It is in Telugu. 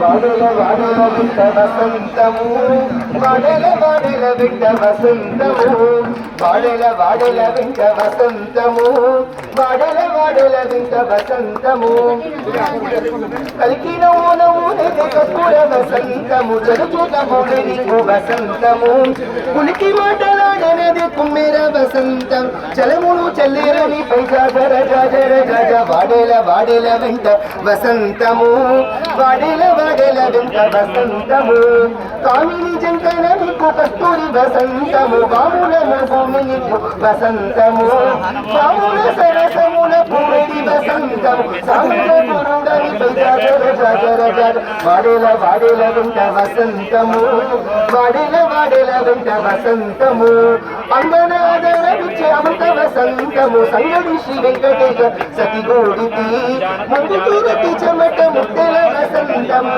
వాడల వాడల వింట వసంతము వాడల వాడల వింట వసంతము వాడల వాడల వింట వసంతము వాడల వాడల వింట వసంతము కలికిన ఊనమునది కర్పూర వసంతము జరుగుత మూడనికు వసంతము కులికి మాటలాడనది కుమ్మెర వసంతం చలమును చల్లేరని పైజాగర జాజర గజ వాడల వాడల వింట వసంతము వాడల వాడల వింట వసంతము కామిని జంకన మీకు కస్తూరి వసంతము వాములను భూమినికు వసంతము వాముల సరసముల పూడి వసంతము సముద్ర పురుడని పైజాగర జాజర గజ వాడల వాడల వింట వసంతము వాడల వాడల వింట వసంతము అంగనాదర విచ్చే అమృత వసంతము సంగడి శ్రీ వెంకటేశ సతిగోడికి ముందు తూరతి చెమట ముద్దెల వసంతము